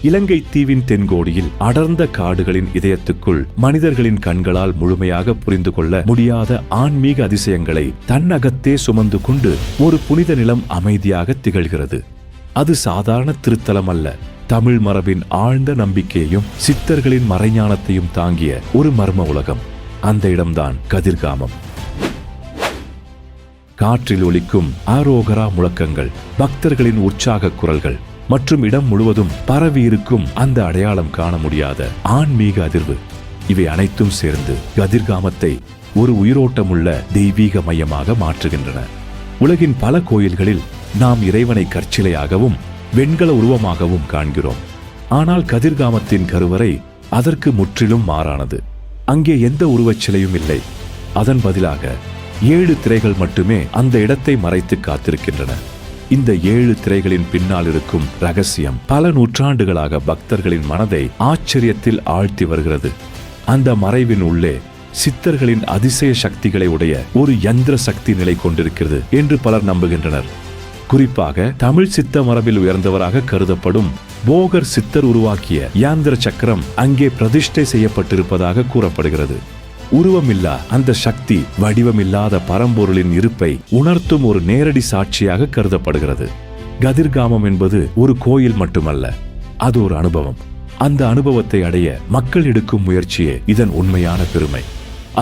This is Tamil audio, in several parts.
இலங்கை தீவின் தென்கோடியில் அடர்ந்த காடுகளின் இதயத்துக்குள் மனிதர்களின் கண்களால் முழுமையாக புரிந்து கொள்ள முடியாத ஆன்மீக அதிசயங்களை தன்னகத்தே சுமந்து கொண்டு ஒரு புனித நிலம் அமைதியாக திகழ்கிறது. அது சாதாரண திருத்தலம் அல்ல, தமிழ் மரபின் ஆழ்ந்த நம்பிக்கையையும் சித்தர்களின் மறைஞானத்தையும் தாங்கிய ஒரு மர்ம உலகம். அந்த இடம்தான் கதிர்காமம். காற்றில் ஒலிக்கும் ஆரோகரா முழக்கங்கள், பக்தர்களின் உற்சாக குரல்கள் மற்றும் இடம் முழுவதும் பரவி இருக்கும் அந்த அடையாளம் காண முடியாத ஆன்மீக அதிர்வு, இவை அனைத்தும் சேர்ந்து கதிர்காமத்தை ஒரு உயிரோட்டமுள்ள தெய்வீக மையமாக மாற்றுகின்றன. உலகின் பல கோயில்களில் நாம் இறைவனை கற்சிலையாகவும் வெண்கல உருவமாகவும் காண்கிறோம். ஆனால் கதிர்காமத்தின் கருவறை அதற்கு முற்றிலும் மாறானது. அங்கே எந்த உருவச்சிலையும் இல்லை. அதன் பதிலாக 7 திரைகள் மட்டுமே அந்த இடத்தை மறைத்து காத்திருக்கின்றன. இந்த 7 திரைகளின் பின்னால் இருக்கும் ரகசியம் பல நூற்றாண்டுகளாக பக்தர்களின் மனதை ஆச்சரியத்தில் ஆழ்த்தி வருகிறது. அந்த மறைவின் உள்ளே சித்தர்களின் அதிசய சக்திகளை உடைய ஒரு யந்திர சக்தி நிலை கொண்டிருக்கிறது என்று பலர் நம்புகின்றனர். குறிப்பாக தமிழ் சித்த மரபில் உயர்ந்தவராக கருதப்படும் போகர் சித்தர் உருவாக்கிய யாந்திர சக்கரம் அங்கே பிரதிஷ்டை செய்யப்பட்டிருப்பதாக கூறப்படுகிறது. உருவமில்லா அந்த சக்தி வடிவமில்லாத பரம்பொருளின் இருப்பை உணர்த்தும் ஒரு நேரடி சாட்சியாக கருதப்படுகிறது. கதிர்காமம் என்பது ஒரு கோயில் மட்டுமல்ல, அது ஒரு அனுபவம். அந்த அனுபவத்தை அடைய மக்கள் எடுக்கும் முயற்சியே இதன் உண்மையான பெருமை.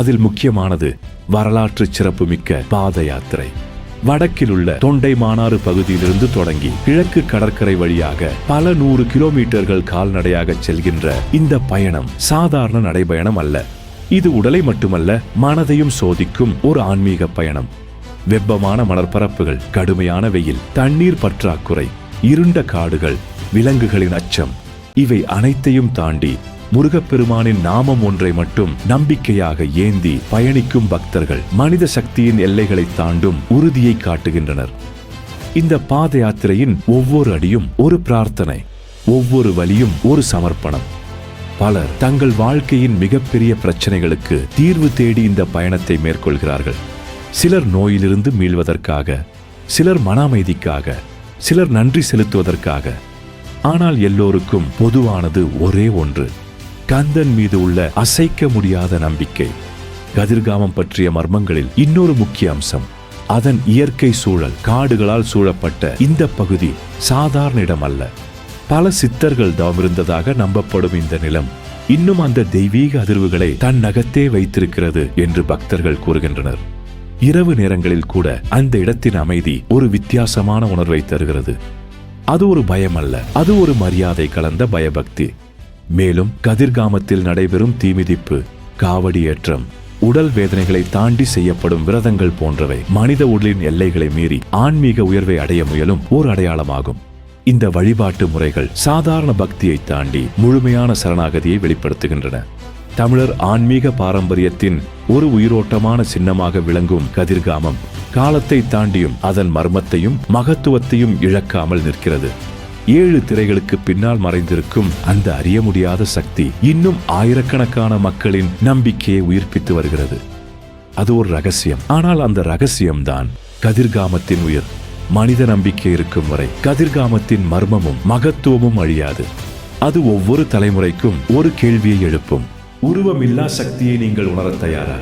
அதில் முக்கியமானது வரலாற்று சிறப்புமிக்க பாத யாத்திரை. வடக்கில் உள்ள தொண்டை மானாறு பகுதியிலிருந்து தொடங்கி கிழக்கு கடற்கரை வழியாக பல 100 கிலோமீட்டர்கள் கால்நடையாக செல்கின்ற இந்த பயணம் சாதாரண நடைபயணம் அல்ல. இது உடலை மட்டுமல்ல, மனதையும் சோதிக்கும் ஒரு ஆன்மீக பயணம். வெப்பமான மணற்பரப்புகள், கடுமையான வெயில், தண்ணீர் பற்றாக்குறை, இருண்ட காடுகள், விலங்குகளின் அச்சம், இவை அனைத்தையும் தாண்டி முருகப்பெருமானின் நாமம் ஒன்றை மட்டும் நம்பிக்கையாக ஏந்தி பயணிக்கும் பக்தர்கள் மனித சக்தியின் எல்லைகளை தாண்டும் உறுதியை காட்டுகின்றனர். இந்த பாத யாத்திரையின் ஒவ்வொரு அடியும் ஒரு பிரார்த்தனை, ஒவ்வொரு வழியும் ஒரு சமர்ப்பணம். பலர் தங்கள் வாழ்க்கையின் மிகப்பெரிய பிரச்சனைகளுக்கு தீர்வு தேடி இந்த பயணத்தை மேற்கொள்கிறார்கள். சிலர் நோயிலிருந்து மீள்வதற்காக, சிலர் மன அமைதிக்காக, சிலர் நன்றி செலுத்துவதற்காக. ஆனால் எல்லோருக்கும் பொதுவானது ஒரே ஒன்று, கந்தன் மீது உள்ள அசைக்க முடியாத நம்பிக்கை. கதிர்காமம் பற்றிய மர்மங்களில் இன்னொரு முக்கிய அம்சம் அதன் இயற்கை சூழல். காடுகளால் சூழப்பட்ட இந்த பகுதி சாதாரண இடம் அல்ல. பல சித்தர்கள் தவமிருந்ததாக நம்பப்படும் இந்த நிலம் இன்னும் அந்த தெய்வீக அதிர்வுகளை தன் நகத்தே வைத்திருக்கிறது என்று பக்தர்கள் கூறுகின்றனர். இரவு நேரங்களில் கூட அந்த இடத்தின் அமைதி ஒரு வித்தியாசமான உணர்வை தருகிறது. அது ஒரு பயம் அல்ல, அது ஒரு மரியாதை கலந்த பயபக்தி. மேலும் கதிர்காமத்தில் நடைபெறும் தீமிதிப்பு, காவடி ஏற்றம், உடல் வேதனைகளை தாண்டி செய்யப்படும் விரதங்கள் போன்றவை மனித உடலின் எல்லைகளை மீறி ஆன்மீக உயர்வை அடைய முயலும் ஓர் அடையாளமாகும். இந்த வழிபாட்டு முறைகள் சாதாரண பக்தியை தாண்டி முழுமையான சரணாகதியை வெளிப்படுத்துகின்றன. தமிழர் ஆன்மீக பாரம்பரியத்தின் ஒரு உயிரோட்டமான சின்னமாக விளங்கும் கதிர்காமம் காலத்தை தாண்டியும் அதன் மர்மத்தையும் மகத்துவத்தையும் இழக்காமல் நிற்கிறது. 7 திரைகளுக்கு பின்னால் மறைந்திருக்கும் அந்த அறிய முடியாத சக்தி இன்னும் ஆயிரக்கணக்கான மக்களின் நம்பிக்கையை உயிர்ப்பித்து வருகிறது. அது ஒரு ரகசியம். ஆனால் அந்த ரகசியம்தான் கதிர்காமத்தின் உயிர். மனித நம்பிக்கை இருக்கும் வரை கதிர்காமத்தின் மர்மமும் மகத்துவமும் அழியாது. அது ஒவ்வொரு தலைமுறைக்கும் ஒரு கேள்வியை எழுப்பும். உருவமில்லா சக்தியை நீங்கள் உணர தயாரா?